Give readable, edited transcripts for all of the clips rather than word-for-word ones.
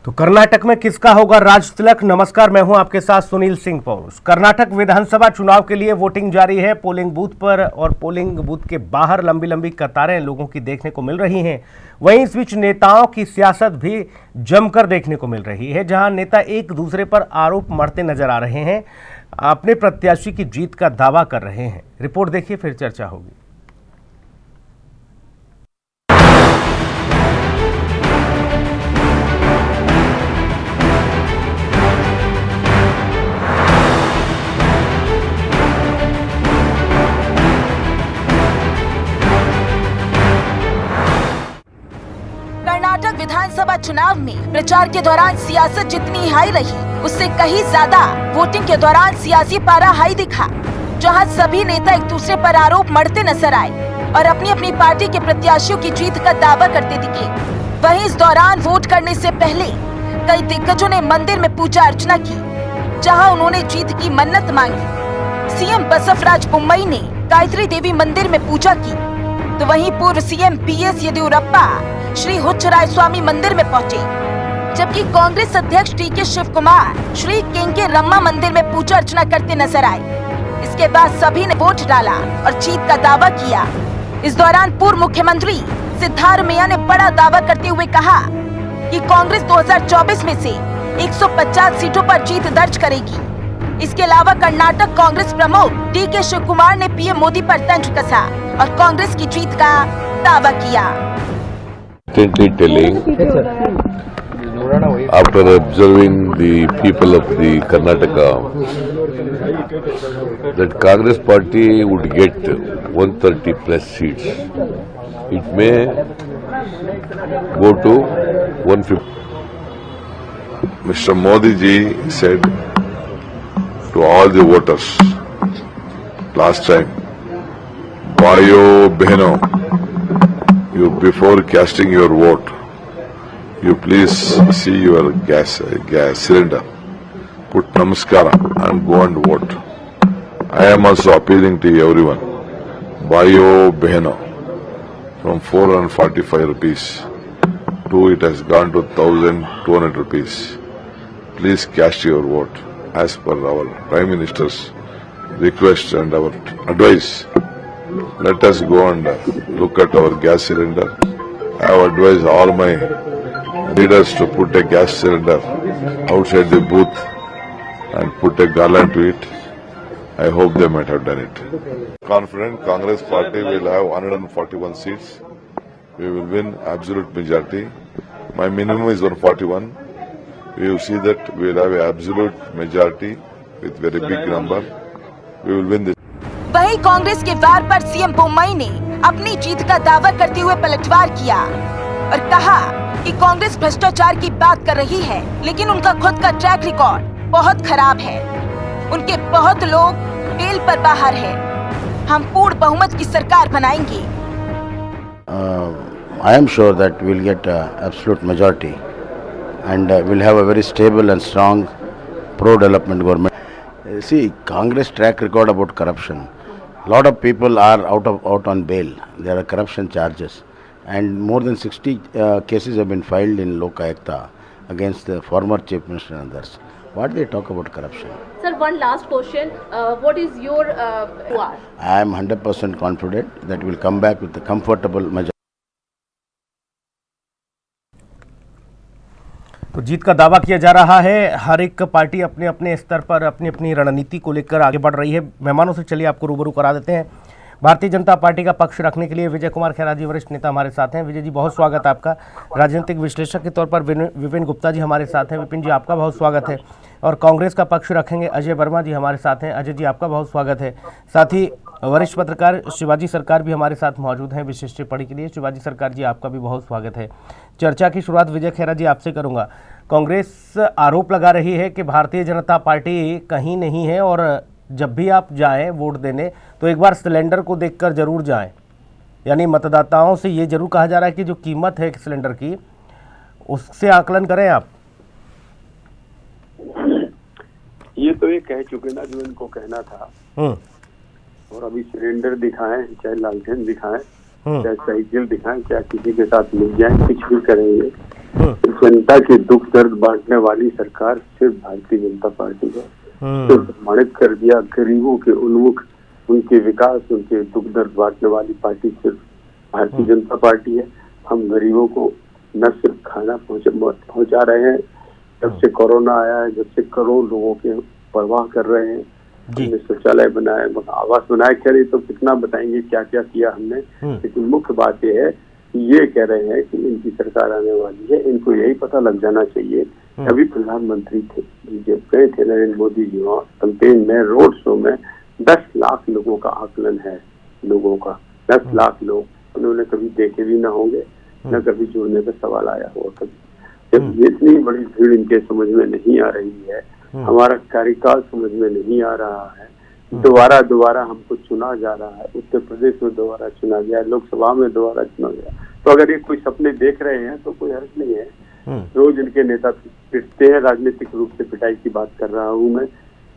तो कर्नाटक में किसका होगा राज तिलक। नमस्कार, मैं हूं आपके साथ सुनील सिंह पौरुष। कर्नाटक विधानसभा चुनाव के लिए वोटिंग जारी है। पोलिंग बूथ पर और पोलिंग बूथ के बाहर लंबी लंबी कतारें लोगों की देखने को मिल रही हैं। वहीं इस बीच नेताओं की सियासत भी जमकर देखने को मिल रही है, जहां नेता एक दूसरे पर आरोप मढ़ते नजर आ रहे हैं, अपने प्रत्याशी की जीत का दावा कर रहे हैं। रिपोर्ट देखिए, फिर चर्चा होगी। कर्नाटक विधानसभा चुनाव में प्रचार के दौरान सियासत जितनी हाई रही, उससे कहीं ज्यादा वोटिंग के दौरान सियासी पारा हाई दिखा, जहां सभी नेता एक दूसरे पर आरोप मढ़ते नजर आए और अपनी अपनी पार्टी के प्रत्याशियों की जीत का दावा करते दिखे। वहीं इस दौरान वोट करने से पहले कई दिग्गजों ने मंदिर में पूजा अर्चना की, जहां उन्होंने जीत की मन्नत मांगी। सीएम बसवराज बोम्मई ने गायत्री देवी मंदिर में पूजा की, तो वहीं पूर्व सीएम बीएस येदियुरप्पा श्री हुच्चराय स्वामी मंदिर में पहुंचे, जबकि कांग्रेस अध्यक्ष डीके शिव कुमार श्री केंके रम्मा मंदिर में पूजा अर्चना करते नजर आए। इसके बाद सभी ने वोट डाला और जीत का दावा किया। इस दौरान पूर्व मुख्यमंत्री सिद्धारमैया ने बड़ा दावा करते हुए कहा कि कांग्रेस 2024 में से 150 सीटों पर जीत दर्ज करेगी। इसके अलावा कर्नाटक कांग्रेस प्रमुख डीके शिव कुमार ने पीएम मोदी पर तंज कसा और कांग्रेस की जीत का दावा किया। Telling, after observing the people of the Karnataka, that Congress party would get 130 plus seats. It may go to 150. Mr. Modi ji said to all the voters last time, Bhayo Behno, you before casting your vote, you please see your gas cylinder, put namaskara and go and vote. I am also appealing to everyone, Bhayo Behno, from 445 rupees to it has gone to 1200 rupees. Please cast your vote as per our Prime Minister's request and our advice. Let us go and look at our gas cylinder. I have advised all my leaders to put a gas cylinder outside the booth and put a garland to it. I hope they might have done it. Confident Congress party will have 141 seats. We will win absolute majority. My minimum is 141. We will see that we will have an absolute majority with very big number. We will win this. वहीं कांग्रेस के वार पर CM Bommai ने अपनी जीत का दावा करते हुए पलटवार किया और कहा कि कांग्रेस भ्रष्टाचार की बात कर रही है, लेकिन उनका खुद का ट्रैक रिकॉर्ड बहुत खराब है। उनके बहुत लोग बेल पर बाहर है। हम पूर्ण बहुमत की सरकार बनाएंगे। I am sure that we will get absolute majority and we'll have a very stable and strong pro-development government. See, Congress track record about corruption. A lot of people are out on bail. There are corruption charges, and more than 60 cases have been filed in Lok Ayuktha against the former chief minister and others. What they talk about corruption? Sir, one last question. What is your I am 100% confident that we will come back with a comfortable majority. तो जीत का दावा किया जा रहा है। हर एक party अपने अपने स्तर पर अपनी अपनी रणनीति को लेकर आगे बढ़ रही है। मेहमानों से चलिए आपको रूबरू करा देते हैं। भारतीय जनता पार्टी का पक्ष रखने के लिए विजय कुमार खेरा जी, वरिष्ठ नेता, हमारे साथ हैं। विजय जी, बहुत स्वागत है आपका। राजनीतिक विश्लेषक के तौर पर विपिन गुप्ता जी हमारे साथ हैं। विपिन जी, आपका बहुत स्वागत है। और कांग्रेस का पक्ष रखेंगे अजय वर्मा जी हमारे साथ हैं। अजय जी, आपका बहुत स्वागत है। साथ ही वरिष्ठ पत्रकार शिवाजी सरकार भी हमारे साथ मौजूद हैं विशेष टिप्पणी के लिए। शिवाजी सरकार जी, आपका भी बहुत स्वागत है। चर्चा की शुरुआत विजय खेरा जी आपसे करूंगा। कांग्रेस आरोप लगा रही है कि भारतीय जनता पार्टी कहीं नहीं है और जब भी आप जाएं वोट देने तो एक बार सिलेंडर को देखकर जरूर जाएं। यानी मतदाताओं से ये जरूर कहा जा रहा है कि जो कीमत है सिलेंडर की उससे आकलन करें आप। ये तो ये कह चुके ना जो इनको कहना था। और अभी सिलेंडर दिखाएं, चाहे लालटेन दिखाएं, चाहे साइकिल दिखाएं, चाहे किसी के साथ मिल जाए, कुछ भी करेंगे। जनता के दुख दर्द बांटने वाली सरकार सिर्फ भारतीय जनता पार्टी है। तो प्रमाणित कर दिया गरीबों के उन्मुख, उनके विकास, उनके दुख दर्द बांटने वाली पार्टी सिर्फ भारतीय जनता पार्टी है। हम गरीबों को न सिर्फ खाना पहुंचा रहे हैं, जब से कोरोना आया है, जब से करोड़ लोगों के परवाह कर रहे हैं। हमने शौचालय बनाए, आवास बनाए, खैर तो कितना बताएंगे क्या क्या किया हमने, लेकिन मुख्य बात यह है कि ये कह रहे हैं कि इनकी सरकार आने वाली है। इनको यही पता लग जाना चाहिए। अभी प्रधानमंत्री थे, जब गए थे नरेंद्र मोदी जी वहाँ कैंपेन में, रोड शो में 10 लाख लोगों का आकलन है, लोगों का 10 लाख लोग, उन्होंने कभी देखे भी ना होंगे, न कभी जुड़ने का सवाल आया होगा कभी। जब ये इतनी बड़ी भीड़ इनके समझ में नहीं आ रही है, हमारा कार्यकाल समझ में नहीं आ रहा है, दोबारा हमको चुना जा रहा है, उत्तर प्रदेश में दोबारा चुना गया, लोकसभा में दोबारा चुना गया, तो अगर ये कोई सपने देख रहे हैं तो कोई हर्ज नहीं है। रोज इनके नेता पिटते हैं, राजनीतिक रूप से पिटाई की बात कर रहा हूँ मैं।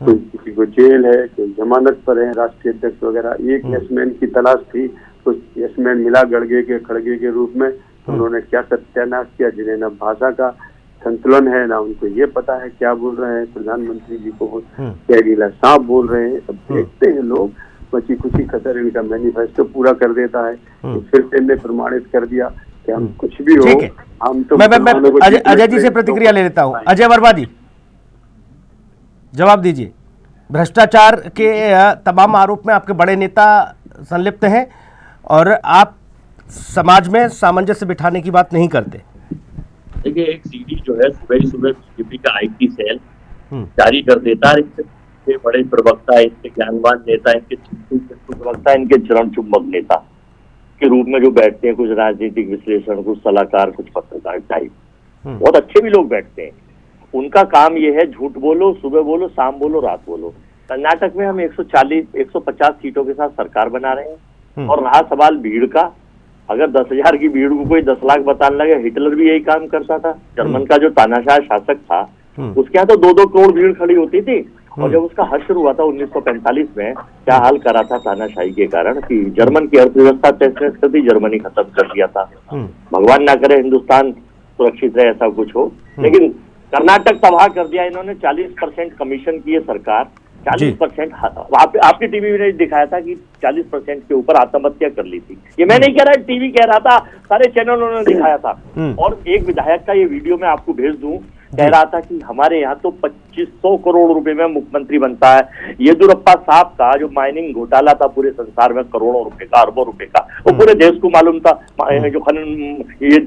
कोई किसी को जेल है, कोई जमानत पर है, राष्ट्रीय अध्यक्ष वगैरह। एक यशमैन की तलाश थी, कुछ यशमैन मिला खड़गे के रूप में, उन्होंने क्या सत्यानाश किया, जिन्हें न भाषा का संतुलन है, ना उनको ये पता है क्या बोल रहे हैं। प्रधानमंत्री जी को जहरीला सांप बोल रहे हैं। अब देखते हैं लोग, बची खुशी खतर इनका मैनिफेस्टो पूरा कर देता है। तो फिर से इन्हें प्रमाणित कर दिया कि हम कुछ भी हो, हम तो मैं अजय जी से प्रतिक्रिया ले लेता हूँ। अजय वर्मा जी, जवाब दीजिए। भ्रष्टाचार के तमाम आरोप में आपके बड़े नेता संलिप्त हैं और आप समाज में सामंजस्य बिठाने की बात नहीं करते। देखिए, एक सीडी जो है सुबह बीजेपी का आईटी सेल जारी कर देता है। इनके बड़े प्रवक्ता, इनके ज्ञानवान नेता, इनके प्रवक्ता, इनके चरण चुंबक नेता के रूप में जो बैठते हैं, कुछ राजनीतिक विश्लेषण, कुछ सलाहकार, कुछ पत्रकार टाइप, बहुत अच्छे भी लोग बैठते हैं। उनका काम ये है, झूठ बोलो, सुबह बोलो, शाम बोलो, रात बोलो। कर्नाटक में हम 140-150 सीटों के साथ सरकार बना रहे हैं। और रहा सवाल भीड़ का, अगर 10,000 की भीड़ को कोई 10 लाख बताने लगे, हिटलर भी यही काम करता था। जर्मन का जो तानाशाह शासक था, उसके यहाँ तो 2-2 करोड़ भीड़ खड़ी होती थी। और जब उसका हद शुरू हुआ था 1945 में, क्या हाल करा था तानाशाही के कारण कि जर्मन की अर्थव्यवस्था तहस कर दी, जर्मनी खत्म कर दिया था। भगवान ना करे हिंदुस्तान सुरक्षित रहे, ऐसा कुछ हो, लेकिन कर्नाटक तबाह कर दिया इन्होंने। 40% कमीशन की सरकार, 40%। आपकी टीवी ने दिखाया था कि 40% के ऊपर आत्महत्या कर ली थी। ये मैं नहीं कह रहा, टीवी कह रहा था, सारे चैनलों ने दिखाया था। और एक विधायक का ये वीडियो मैं आपको भेज दूं, कह रहा था कि हमारे यहाँ तो 2500 करोड़ रुपए में मुख्यमंत्री बनता है। येदियुरप्पा साहब का जो माइनिंग घोटाला था पूरे संसार में, करोड़ों रुपए का, अरबों रुपए का, वो पूरे देश को मालूम था। जो ये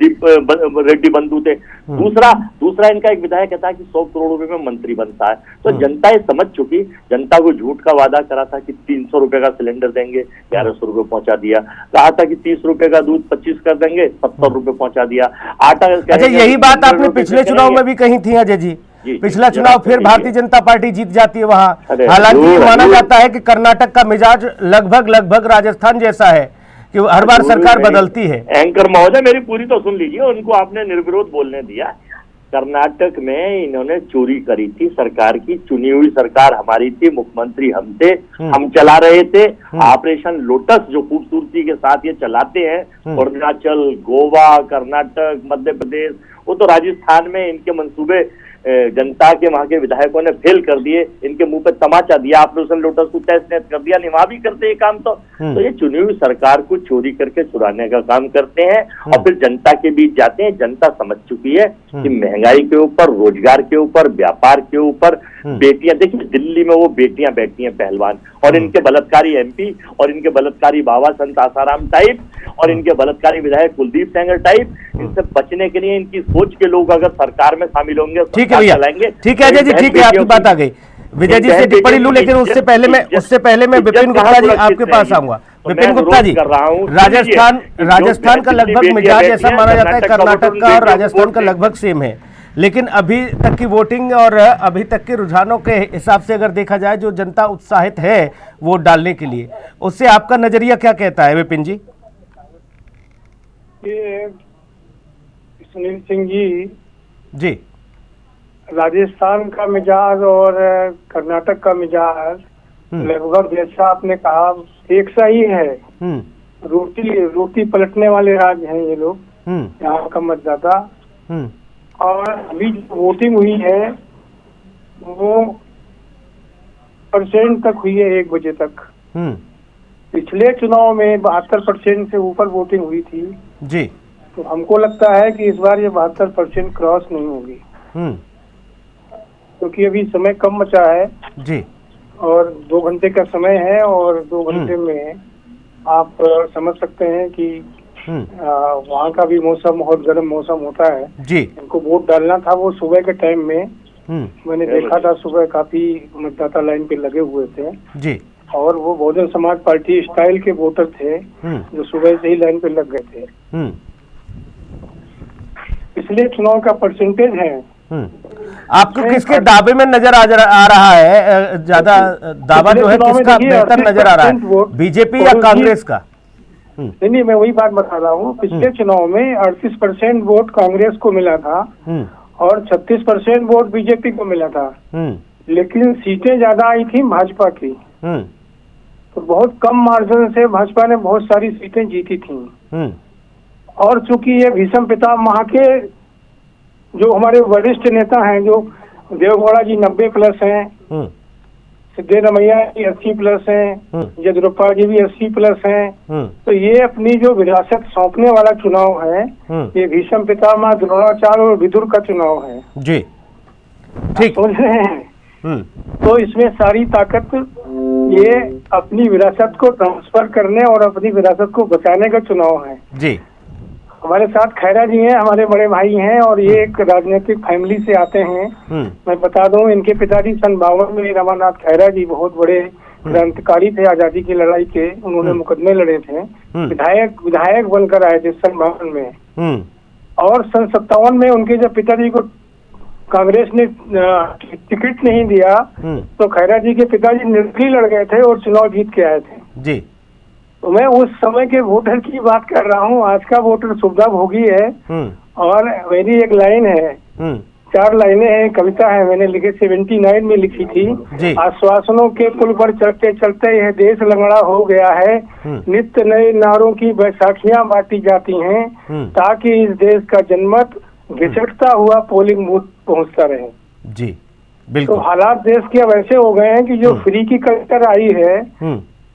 रेड्डी बंधु थे। दूसरा इनका एक विधायक कहता है कि 100 करोड़ रुपए में मंत्री बनता है। तो जनता ये समझ चुकी, जनता को झूठ का वादा करा था कि 300 रुपए का सिलेंडर देंगे, 1100 रुपए पहुंचा दिया। कहा था कि 30 रुपए का दूध 25 कर देंगे, 70 रुपए पहुंचा दिया। आटा, अच्छा, यही बात आपने पिछले चुनाव में भी कही थी अजय जी। पिछला चुनाव फिर भारतीय जनता पार्टी जीत जाती है वहां। हालांकि ये माना जाता है कि कर्नाटक का मिजाज लगभग राजस्थान जैसा है कि हर बार सरकार बदलती है। एंकर महोदय, मेरी पूरी तो सुन लीजिए, उनको आपने निर्विरोध बोलने दिया। कर्नाटक में इन्होंने चोरी करी थी सरकार की, चुनी हुई सरकार हमारी थी, मुख्यमंत्री हम थे, हम चला रहे थे। ऑपरेशन लोटस जो खूबसूरती के साथ ये चलाते हैं, अरुणाचल, गोवा, कर्नाटक, मध्य प्रदेश, वो तो राजस्थान में इनके मंसूबे जनता के वहां के विधायकों ने फेल कर दिए। इनके मुंह पे तमाचा दिया, ऑपरेशन लोटस को तहस नहस कर दिया। वहां भी करते हैं काम। तो ये चुनी हुई सरकार को चोरी करके चुराने का काम करते हैं और फिर जनता के बीच जाते हैं। जनता समझ चुकी है कि महंगाई के ऊपर, रोजगार के ऊपर, व्यापार के ऊपर, बेटियां, देखिए दिल्ली में वो बेटियां बैठती हैं पहलवान, और इनके बलात्कारी MP और इनके बलात्कारी बाबा संत आसाराम टाइप और इनके बलात्कारी विधायक कुलदीप सेंगर टाइप, इनसे बचने के लिए इनकी सोच के लोग अगर सरकार में शामिल होंगे, ठीक है भैया, ठीक है अजय जी, ठीक है, आपकी बात आ गई। विजय जी से टिप्पणी लूं, लेकिन उससे पहले मैं विपिन गुप्ता जी आपके पास आऊंगा। विपिन गुप्ता जी, राजस्थान का लगभग मिजाज ऐसा माना जाता है, कर्नाटक का और राजस्थान का लगभग सेम है, लेकिन अभी तक की वोटिंग और अभी तक के रुझानों के हिसाब से अगर देखा जाए, जो जनता उत्साहित है वोट डालने के लिए, उससे आपका नजरिया क्या कहता है विपिन जी? सुनील सिंह जी, राजस्थान का मिजाज और कर्नाटक का मिजाज लगभग जैसा आपने कहा एक सा ही है। रोटी पलटने वाले राज्य हैं ये लोग, यहाँ का मतदाता। और अभी जो वोटिंग हुई है वो % तक हुई है, 1 बजे तक। पिछले चुनाव में 72% से ऊपर वोटिंग हुई थी जी। तो हमको लगता है कि इस बार ये 72% क्रॉस नहीं होगी, क्योंकि अभी समय कम बचा है जी, और 2 घंटे का समय है, और 2 घंटे में आप समझ सकते हैं कि वहाँ का भी मौसम बहुत गर्म मौसम होता है जी। इनको वोट डालना था वो सुबह के टाइम में, मैंने देखा था सुबह काफी मतदाता लाइन पे लगे हुए थे जी, और वो बहुजन समाज पार्टी स्टाइल के वोटर थे जो सुबह से ही लाइन पे लग गए थे। पिछले चुनाव का परसेंटेज है। आपको किसके दावे में नजर आ रहा है ज्यादा? दावा जो है किसका बेहतर नजर आ रहा है, बीजेपी या कांग्रेस का? नहीं, मैं वही बात बता रहा हूँ। पिछले चुनाव में 38% वोट कांग्रेस को मिला था और 36% वोट बीजेपी को मिला था, लेकिन सीटें ज्यादा आई थी भाजपा की। तो बहुत कम मार्जिन से भाजपा ने बहुत सारी सीटें जीती थी। और चूंकि ये भीषम पितामह के जो हमारे वरिष्ठ नेता हैं, जो देवगौड़ा जी 90+ हैं, सिद्धरामैया जी 80+ हैं, येदियुरप्पा जी भी 80+ हैं, तो ये अपनी जो विरासत सौंपने वाला चुनाव है, ये भीषम पितामह, द्रोणाचार्य और विदुर का चुनाव है जी। ठीक, समझ रहे हैं? तो इसमें सारी ताकत ये अपनी विरासत को ट्रांसफर करने और अपनी विरासत को बचाने का चुनाव है जी। हमारे साथ खैरा जी हैं, हमारे बड़े भाई हैं, और ये एक राजनीतिक फैमिली से आते हैं। मैं बता दूं, इनके पिताजी सन 52 में रमानाथ खैरा जी बहुत बड़े क्रांतिकारी थे, आजादी की लड़ाई के, उन्होंने मुकदमे लड़े थे, विधायक बनकर आए थे सन 52 में। और सन 57 में उनके जब पिताजी को कांग्रेस ने टिकट नहीं दिया तो खैरा जी के पिताजी निर्दलीय लड़ गए थे और चुनाव जीत के आए थे जी। तो मैं उस समय के वोटर की बात कर रहा हूँ। आज का वोटर सुविधा भोगी है। और मेरी एक लाइन है, 4 लाइनें हैं, कविता है, मैंने लिखी 79 में लिखी थी। आश्वासनों के पुल पर चढ़ते चढ़ते यह देश लंगड़ा हो गया है, नित्य नए नारों की बैसाखियां बांटी जाती हैं, ताकि इस देश का जनमत घिसटता हुआ पोलिंग बूथ पहुंचता रहे। जी बिल्कुल। तो हालात देश के अब ऐसे हो गए हैं कि जो फ्री की कल्चर आई है,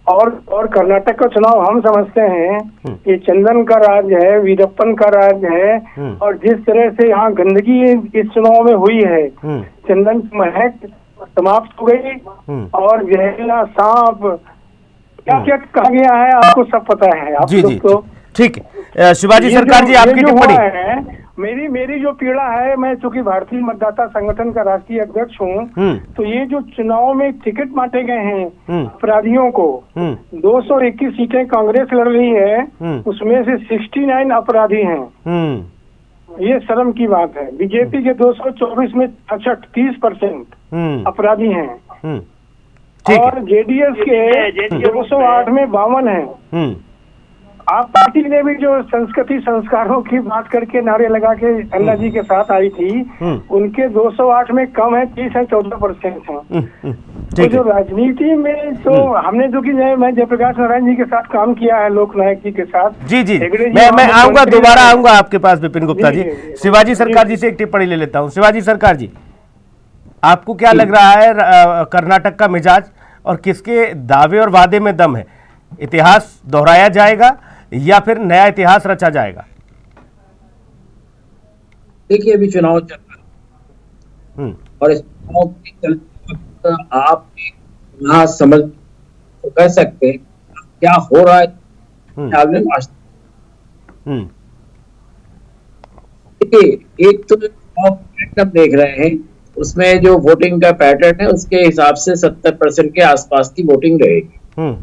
और कर्नाटक का चुनाव हम समझते हैं कि चंदन का राज है, वीरप्पन का राज है, और जिस तरह से यहाँ गंदगी इस चुनाव में हुई है, चंदन की महक समाप्त हो गई, और जहरीला सांप क्या क्या कहा गया है आपको सब पता है। आप जी जी ठीक है। शिवाजी सरकार जी, आपकी टिप्पणी। मेरी जो पीड़ा है, मैं चूंकि भारतीय मतदाता संगठन का राष्ट्रीय अध्यक्ष हूँ, तो ये जो चुनाव में टिकट बांटे गए हैं अपराधियों को, 221 सीटें कांग्रेस लड़ रही है, उसमें से 69 अपराधी हैं। ये शर्म की बात है। बीजेपी के 224 में 30% अपराधी हैं, और जेडीएस के 208 में 52 हैं। आप पार्टी ने भी जो संस्कृति संस्कारों की बात करके नारे लगा के अन्ना जी के साथ आई थी, उनके 208 में कम है, 30 है, 14% है। तो जो राजनीति में तो हमने जो कि मैं जयप्रकाश नारायण जी के साथ काम किया है, लोकनायक जी के साथ। जी जी, मैं आऊंगा, दोबारा आऊंगा आपके पास विपिन गुप्ता जी। शिवाजी सरकार जी से एक टिप्पणी ले लेता हूँ। शिवाजी सरकार जी, आपको क्या लग रहा है कर्नाटक का मिजाज, और किसके दावे और वादे में दम है? इतिहास दोहराया जाएगा या फिर नया इतिहास रचा जाएगा? देखिए, अभी चुनाव चल रहा है, और इस चुनाव के चलते वक्त आप यहाँ समझ तो कह सकते हैं क्या हो रहा है। देखिए, एक तो चुनाव पैटर्न देख रहे हैं, उसमें जो वोटिंग का पैटर्न है उसके हिसाब से 70% के आसपास की वोटिंग रहेगी।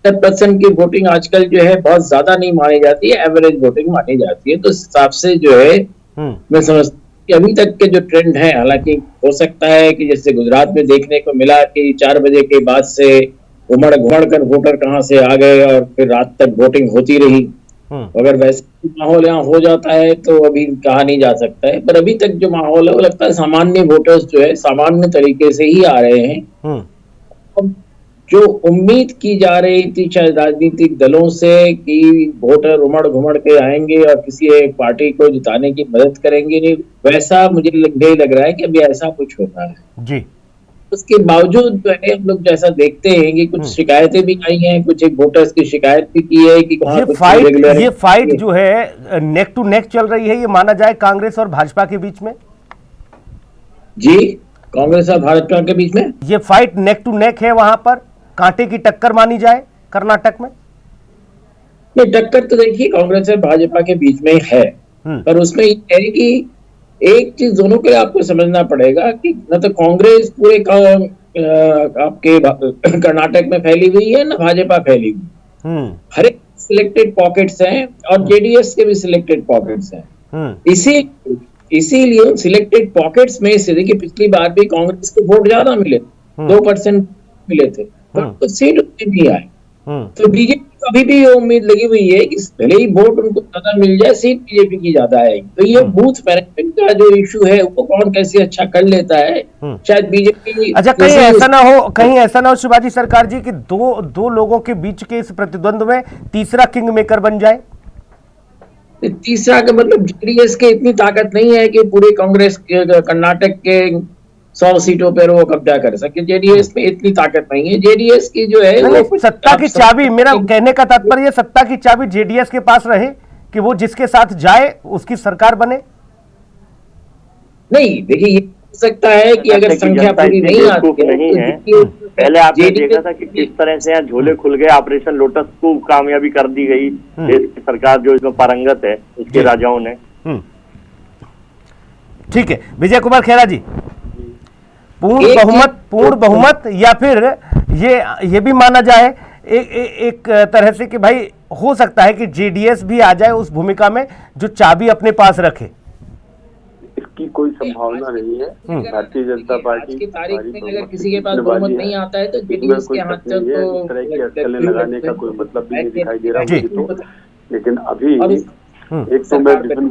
70% की वोटिंग आजकल जो है बहुत ज्यादा नहीं मानी जाती है, एवरेज वोटिंग मानी जाती है। तो इस हिसाब से जो है मैं समझता हूँ कि अभी तक के जो ट्रेंड है, हालांकि हो सकता है कि जैसे गुजरात में देखने को मिला कि 4 बजे के बाद से उमड़ घुमड़ कर वोटर कहाँ से आ गए और फिर रात तक वोटिंग होती रही। अगर वैसे माहौल यहाँ हो जाता है तो अभी कहा नहीं जा सकता है, पर अभी तक जो माहौल है वो लगता है सामान्य वोटर्स जो है सामान्य तरीके से ही आ रहे हैं। जो उम्मीद की जा रही थी शायद राजनीतिक दलों से कि वोटर उमड़ घुमड़ के आएंगे और किसी एक पार्टी को जिताने की मदद करेंगे, वैसा मुझे नहीं लग रहा है कि अभी ऐसा कुछ होता है जी। उसके बावजूद जो है हम लोग जैसा देखते हैं कि कुछ शिकायतें भी आई हैं, कुछ एक वोटर्स की शिकायत भी की है कि ये फाइट जो है नेक टू नेक चल रही है, ये माना जाए कांग्रेस और भाजपा के बीच में। जी, कांग्रेस और भाजपा के बीच में ये फाइट नेक टू नेक है, वहां पर कांटे की टक्कर मानी जाए कर्नाटक में। ये टक्कर तो देखिए कांग्रेस और भाजपा के बीच में है, पर उसमें ये है कि एक चीज दोनों के आपको समझना पड़ेगा कि न तो कांग्रेस पूरे आपके कर्नाटक में फैली हुई है, न भाजपा फैली हुई। हर एक सिलेक्टेड पॉकेट्स हैं और जेडीएस के भी सिलेक्टेड पॉकेट्स हैं। इसीलिए उन सिलेक्टेड पॉकेट्स में से देखिए पिछली बार भी कांग्रेस को वोट ज्यादा मिले, 2% मिले थे, पर सीट उतनी नहीं आए। तो बीजेपी को अभी भी ये उम्मीद लगी हुई है कि भले ही वोट उनको ज्यादा मिल जाए, सीट बीजेपी की ज्यादा आएगी। तो ये बूथ मैनेजमेंट का जो इशू है वो कौन कैसे अच्छा कर लेता है, शायद बीजेपी। अच्छा, कहीं ऐसा ना हो शिवाजी सरकार जी कि दो लोगों के बीच के इस प्रतिद्वंद में तीसरा किंग मेकर बन जाए। तीसरा का मतलब जेडीएस के इतनी ताकत नहीं है कि पूरे कांग्रेस कर्नाटक के 100 सीटों पर वो कब्जा कर सके। जेडीएस में इतनी ताकत नहीं है। जेडीएस की जो है वो सत्ता की चाबी, मेरा कहने का तात्पर्य सत्ता की चाबी जेडीएस के पास रहे कि वो जिसके साथ जाए उसकी सरकार बने। नहीं, देखिए ये हो सकता है कि अगर संख्या पूरी नहीं आती है तो पहले आपने देखा था कि किस तरह से यहाँ झोले खुल गए, ऑपरेशन लोटस को कामयाबी कर दी गई देश की सरकार जो इसमें पारंगत है उसके राजाओं ने। ठीक है विजय कुमार खेरा जी, पूर्ण बहुमत या फिर ये भी माना जाए एक तरह से कि भाई हो सकता है कि जेडीएस भी आ जाए उस भूमिका में जो चाबी अपने पास रखे। इसकी कोई संभावना नहीं है। भारतीय जनता पार्टी की तारीख में अगर किसी के पास बहुमत नहीं आता है तो जेडीएस के हाथ से तो इस तरह की अटकलें लगाने का कोई मतलब भी नहीं दिखाई दे रहा मुझे तो। लेकिन अभी एक तो मैं विपिन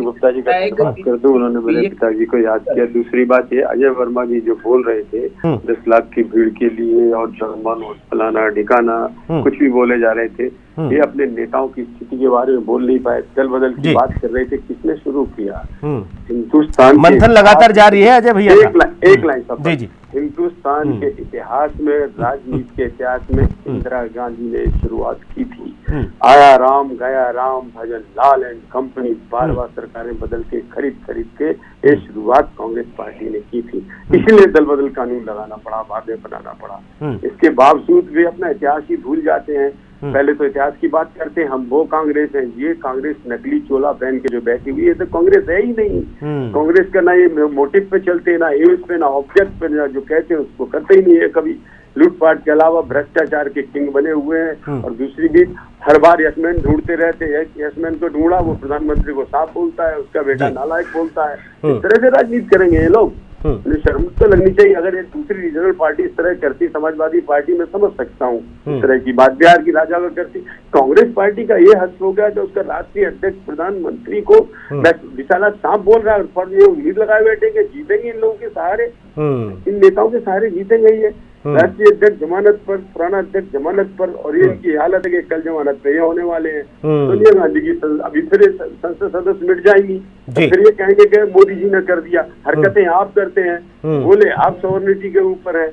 गुप्ता जी का बात कर दूं, उन्होंने मेरे पिताजी को याद किया। दूसरी बात ये अजय वर्मा जी जो बोल रहे थे 10 लाख की भीड़ के लिए और जर्मन और फलाना ढिकाना कुछ भी बोले जा रहे थे, ये अपने नेताओं की स्थिति के बारे में बोल नहीं पाए, दल बदल की बात कर रहे थे। किसने शुरू किया? हिंदुस्तान मंथन लगातार जारी है अजय भैया। एक लाइन जी। हिंदुस्तान के इतिहास में, राजनीति के इतिहास में इंदिरा गांधी ने शुरुआत की थी। आया राम गया राम, भजन लाल एंड कंपनी, बार सरकारें बदल के खरीद के ये शुरुआत कांग्रेस पार्टी ने की थी। इसलिए दल बदल कानून लगाना पड़ा, वादे बनाना पड़ा। इसके बावजूद भी अपना इतिहास ही भूल जाते हैं। पहले तो इतिहास की बात करते हैं, हम वो कांग्रेस है, ये कांग्रेस नकली चोला पहन के जो बैठी हुई है तो कांग्रेस है ही नहीं। कांग्रेस का ना ये मोटिव पे चलते, ना एम्स पे, ना ऑब्जेक्ट पे, ना जो कहते हैं उसको करते ही नहीं है कभी। लूटपाट के अलावा भ्रष्टाचार के किंग बने हुए हैं। और दूसरी भी हर बार यशमैन ढूंढते रहते हैं। यशमैन को ढूंढा, वो प्रधानमंत्री को साफ बोलता है, उसका बेटा नालायक बोलता है। इस तरह से राजनीति करेंगे ये लोग? शर्म तो लगनी चाहिए। अगर ये दूसरी रीजनल पार्टी इस तरह करती, समाजवादी पार्टी में समझ सकता हूँ इस तरह की बात, बिहार की राजा का करती। कांग्रेस पार्टी का ये हद हो गया तो उसका राष्ट्रीय अध्यक्ष प्रधानमंत्री को विशाला सांप बोल रहा है और ये उम्मीद लगाए बैठे कि जीतेंगे इन लोगों के सहारे, इन नेताओं के सहारे जीतेंगे ये। राष्ट्रीय अध्यक्ष जमानत पर, पुराना अध्यक्ष जमानत पर, और ये इनकी हालत है कि कल जमानत पे ये होने वाले हैं। सोनिया गांधी की अभी फिर संसद सदस्य मिट जाएंगी, फिर ये कहेंगे कि मोदी जी ने कर दिया। हरकतें आप करते हैं, बोले आप सॉवरेनिटी के ऊपर है,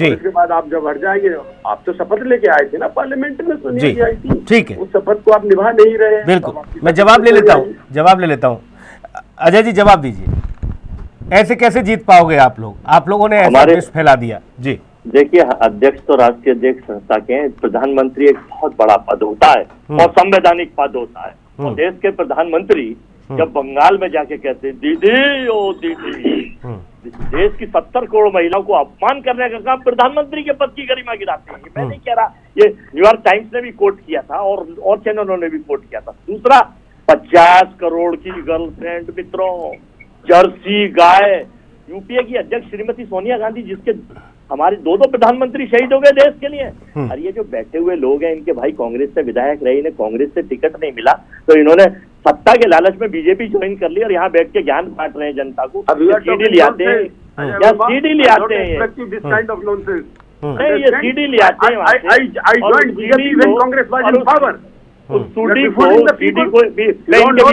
इसके बाद आप जब हट जाएंगे, आप तो शपथ लेके आए थे ना पार्लियामेंट में, सोनिया जी आई थी। ठीक है, उस शपथ को आप निभा नहीं रहे। बिल्कुल, मैं जवाब ले लेता हूँ। अजय जी जवाब दीजिए, ऐसे कैसे जीत पाओगे आप लोग? आप लोगों ने ऐसा विष फैला दिया जी। देखिए, अध्यक्ष तो राष्ट्रीय अध्यक्ष संस्था के हैं, प्रधानमंत्री एक बहुत बड़ा पद होता है और संवैधानिक पद होता है। और देश के प्रधानमंत्री जब बंगाल में जाके कहते हैं दीदी ओ दीदी, देश की 70 करोड़ महिलाओं को अपमान करने का काम प्रधानमंत्री के पद की गरिमा गिराते हैं। मैं नहीं कह रहा, ये न्यूयॉर्क टाइम्स ने भी कोट किया था और चैनलों ने भी कोट किया था। दूसरा, 50 करोड़ की गर्लफ्रेंड मित्रों, जर्सी गाय। यूपीए की अध्यक्ष श्रीमती सोनिया गांधी, जिसके हमारे 2 प्रधानमंत्री शहीद हो गए देश के लिए। और ये जो बैठे हुए लोग हैं, इनके भाई कांग्रेस से विधायक रहे, इन्हें कांग्रेस से टिकट नहीं मिला तो इन्होंने सत्ता के लालच में बीजेपी ज्वाइन कर ली और यहाँ बैठ के ज्ञान बांट रहे हैं जनता को। सीडी ले आते हैं या सीडी ले आते हैं। नहीं, ये सीडी ले आते हैं वहाँ से। I joined BJP when Congress was in power. उस सीडी को मैं इनके बीच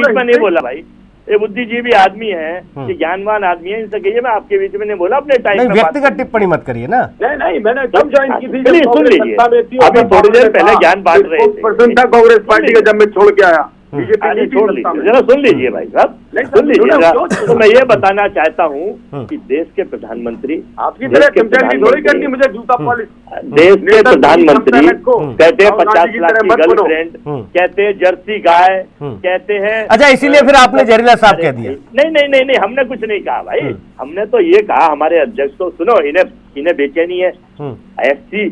में नहीं बोला भाई, ये बुद्धिजीवी आदमी है, ये ज्ञानवान आदमी है, इनसे कहिए मैं आपके बीच में नहीं बोला, अपने टाइम में व्यक्तिगत टिप्पणी मत करिए ना। नहीं, मैंने कब ज्वाइन की थी? सुन लीजिए, अभी थोड़ी देर पहले ज्ञान बांट रहे थे। पर्सन था कांग्रेस पार्टी का जब मैं छोड़ के आया। अरे छोड़ लीजिए, जरा सुन लीजिए भाई साहब, सुन लीजिए। तो मैं ये बताना चाहता हूँ कि देश के प्रधानमंत्री, आपकी तरह थोड़ी करनी मुझे जूता पॉलिश, देश के प्रधानमंत्री कहते हैं 50 लाख की गर्लफ्रेंड, कहते हैं जर्सी गाय, कहते हैं। अच्छा, इसीलिए फिर आपने जहरीला साहब कह दिया? नहीं, हमने कुछ नहीं कहा भाई, हमने तो ये कहा, हमारे अध्यक्ष तो सुनो, इन्हें बेचैनी है। एससी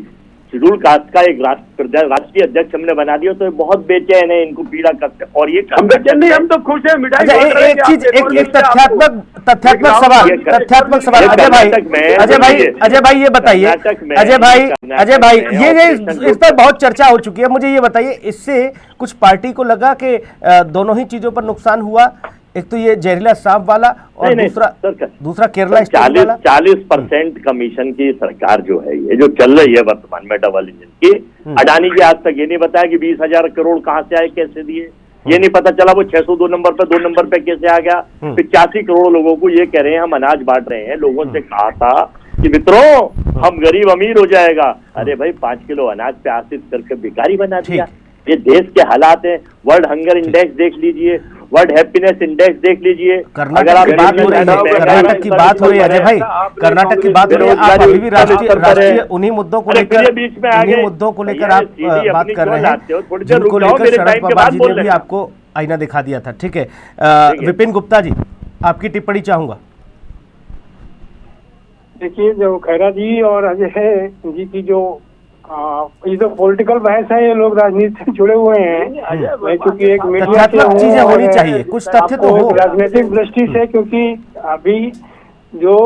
शेड्यूल कास्ट का एक राष्ट्रीय अध्यक्ष हमने बना दिया, तो बहुत बेचैन है, इनको पीड़ा करते। और ये हम हम तो खुश हैं, मिठाई। एक चीज, एक तथ्यात्मक सवाल अजय भाई ये बताइए, अजय भाई ये इस पर बहुत चर्चा हो चुकी है, मुझे ये बताइए, इससे कुछ पार्टी को लगा कि दोनों ही चीजों पर नुकसान हुआ? एक तो ये जहरीला सांप वाला और दूसरा केरला 40% कमीशन की सरकार जो है, ये जो चल रही है वर्तमान में डबल इंजन की, अडानी जी आज तक ये नहीं बताया कि 20,000 करोड़ कहाँ से आए, कैसे दिए, ये नहीं पता चला। वो 602 नंबर पे 2 नंबर पे कैसे आ गया? 85 करोड़ लोगों को ये कह रहे हैं हम अनाज बांट रहे हैं। लोगों से कहा था कि मित्रों हम गरीब अमीर हो जाएगा, अरे भाई 5 किलो अनाज पे आश्रित करके भिखारी बना दिया। ये देश के हालात हैं। वर्ल्ड हंगर इंडेक्स देख लीजिए, वर्ल्ड हैप्पीनेस इंडेक्स देख लीजिए। कर्नाटक की बात हो रही है, कर्नाटक की बात हो रही है अजय भाई, कर्नाटक की बात हो रही है। आप अभी भी राष्ट्रीय उन्हीं मुद्दों को लेकर आप बात कर रहे हैं, जिनको लेकर शरद पवार जी ने भी आपको आईना दिखा दिया था। ठीक है, विपिन गुप्ता जी, आपकी टिप्पणी चाहूंगा। देखिए, जो खैरा जी और अजय जी की जो ये तो पॉलिटिकल बहस है, ये लोग राजनीति से जुड़े हुए हैं। मैं क्योंकि एक मीडिया चीजें होनी चाहिए, कुछ तथ्य तो हो राजनीतिक दृष्टि से, क्योंकि अभी जो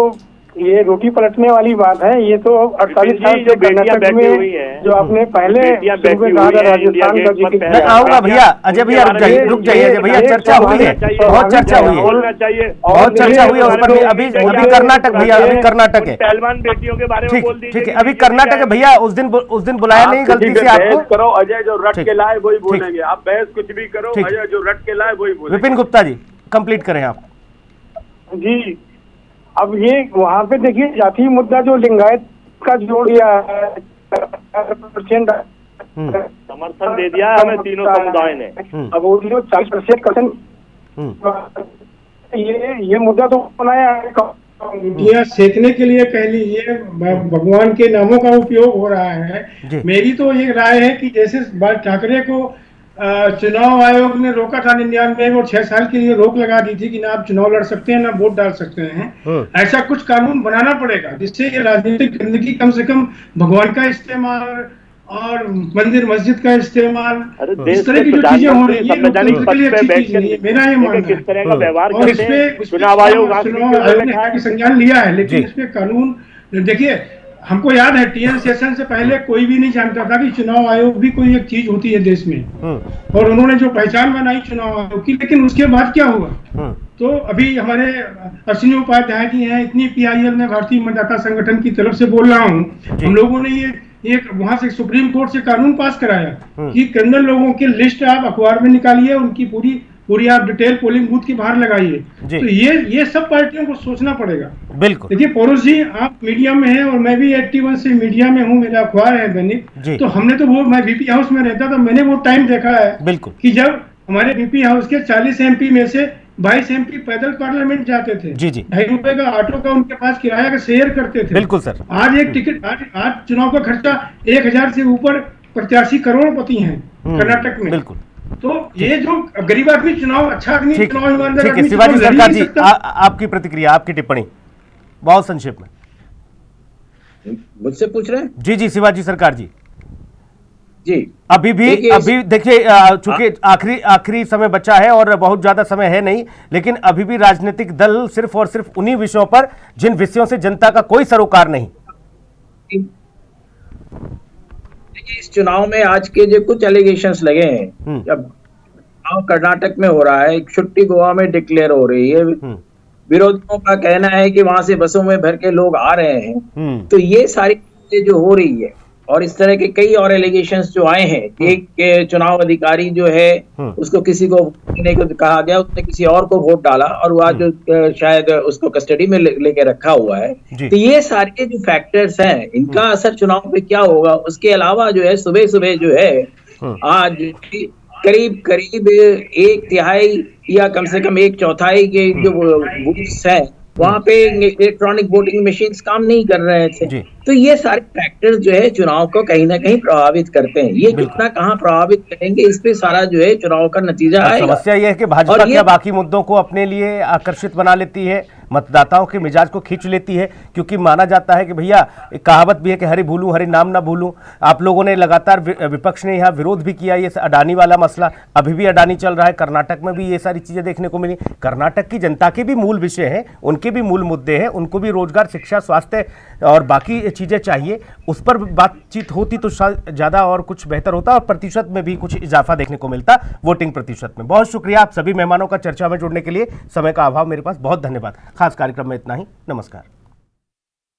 ये रोटी पलटने वाली बात है, ये तो 48 साल से कर्नाटक में जो आपने पहले राजस्थान का जिक्र। मैं आऊंगा भैया, अजय भैया रुक जाइए अजय भैया, चर्चा हुई है, बहुत चर्चा हुई है, बहुत चर्चा हुई है उस पर भी। अभी कर्नाटक भैया, अभी कर्नाटक है, पहलवान बेटियों के बारे में बोल दीजिए। ठीक है, अभी कर्नाटक है भैया, उस दिन बुलाया नहीं गलती से आपको। करो अजय, जो रट के लाए वही बोलेंगे, आप बहस कुछ भी करो, अजय जो रट के लाए वही बोलेंगे। विपिन गुप्ता जी कंप्लीट करें आप जी। अब ये वहाँ पे देखिए, जाति मुद्दा जो लिंगायत का जोड़ दिया है, समर्थन दे दिया हमें तीनों समुदाय ने। अब वो जो 40% ये मुद्दा तो बनाया है, सेकने के लिए कह लीजिए, भगवान के नामों का उपयोग हो रहा है। मेरी तो ये राय है कि जैसे बाल ठाकरे को चुनाव आयोग ने रोका था 99 और 6 साल के लिए रोक लगा दी थी कि ना आप चुनाव लड़ सकते हैं ना वोट डाल सकते हैं, ऐसा कुछ कानून बनाना पड़ेगा जिससे ये राजनीतिक गंदगी, कम से कम भगवान का इस्तेमाल और मंदिर मस्जिद का इस्तेमाल, इस तरह की जो चीजें हो रही है, मेरा ये मानना है। और इसपे चुनाव आयोग ने संज्ञान लिया है, लेकिन इसपे कानून देखिए, हमको याद है TN सेशन से पहले कोई भी नहीं जानता था कि चुनाव आयोग भी कोई एक चीज होती है देश में, और उन्होंने जो पहचान बनाई चुनाव आयोग की। लेकिन उसके बाद क्या हुआ? तो अभी हमारे अश्विनी उपाध्याय जी हैं, इतनी PIL में भारतीय मतदाता संगठन की तरफ से बोल रहा हूँ, हम लोगों ने ये एक वहां से सुप्रीम कोर्ट से कानून पास कराया कि क्रिमिनल लोगों की लिस्ट आप अखबार में निकालिए, उनकी पूरी आप डिटेल पोलिंग बूथ की बाहर लगाइए। तो ये सब पार्टियों को सोचना पड़ेगा। बिल्कुल। देखिए पौरुष जी, आप मीडिया में हैं और मैं भी 81 से मीडिया में हूँ, मेरा अखबार है दैनिक, तो हमने तो वो, मैं VP हाउस में रहता था, मैंने वो टाइम देखा है बिल्कुल कि जब हमारे VP हाउस के 40 MP में से 22 MP पैदल पार्लियामेंट जाते थे। जी। 2.5 रुपए का ऑटो का उनके पास किराया का शेयर करते थे। बिल्कुल सर। आज एक टिकट, आज चुनाव का खर्चा 1000 से ऊपर प्रत्याशी करोड़पति हैं कर्नाटक में। बिल्कुल। तो ये जो गरीब आदमी चुनाव, अच्छा आदमी चुनाव ईमानदार आदमी, शिवाजी सरकार जी आपकी प्रतिक्रिया, आपकी टिप्पणी बहुत संक्षेप में। मुझसे पूछ रहे हैं? जी शिवाजी सरकार जी। जी अभी देखिए, चूंकि आखिरी समय बचा है और बहुत ज्यादा समय है नहीं, लेकिन अभी भी राजनीतिक दल सिर्फ और सिर्फ उन्हीं विषयों पर, जिन विषयों से जनता का कोई सरोकार नहीं। इस चुनाव में आज के जो कुछ एलिगेशंस लगे हैं, जब चुनाव कर्नाटक में हो रहा है, एक छुट्टी गोवा में डिक्लेयर हो रही है, विरोधियों का कहना है कि वहां से बसों में भर के लोग आ रहे हैं, तो ये सारी ये जो हो रही है और इस तरह के कई और एलिगेशंस जो आए हैं, एक चुनाव अधिकारी जो है उसको किसी को देने को कहा गया, उसने किसी और को वोट डाला और वो आज जो शायद उसको कस्टडी में लेके रखा हुआ है। तो ये सारे जो फैक्टर्स हैं, इनका असर चुनाव पे क्या होगा। उसके अलावा जो है सुबह सुबह जो है आज करीब करीब 1/3 या कम से कम 1/4 के जो बूथ्स हैं वहां पे इलेक्ट्रॉनिक वोटिंग मशीन्स काम नहीं कर रहे थे। तो ये सारे फैक्टर्स जो है चुनाव को कहीं ना कहीं प्रभावित करते हैं। ये कितना कहाँ प्रभावित करेंगे, इस पे सारा जो है चुनाव का नतीजा आएगा। समस्या ये है कि भाजपा क्या बाकी मुद्दों को अपने लिए आकर्षित बना लेती है, मतदाताओं के मिजाज को खींच लेती है, क्योंकि माना जाता है कि भैया एक कहावत भी है कि हरि भूलूं हरि नाम ना भूलूं। आप लोगों ने लगातार विपक्ष ने यहाँ विरोध भी किया, ये अडानी वाला मसला अभी भी अडानी चल रहा है, कर्नाटक में भी ये सारी चीजें देखने को मिली। कर्नाटक की जनता के भी मूल विषय हैं, उनके भी मूल मुद्दे हैं, उनको भी रोजगार, शिक्षा, स्वास्थ्य और बाकी चीजें चाहिए। उस पर बातचीत होती तो ज्यादा और कुछ बेहतर होता और प्रतिशत में भी कुछ इजाफा देखने को मिलता, वोटिंग प्रतिशत में। बहुत शुक्रिया आप सभी मेहमानों का चर्चा में जुड़ने के लिए। समय का अभाव मेरे पास, बहुत धन्यवाद। खास कार्यक्रम में इतना ही, नमस्कार।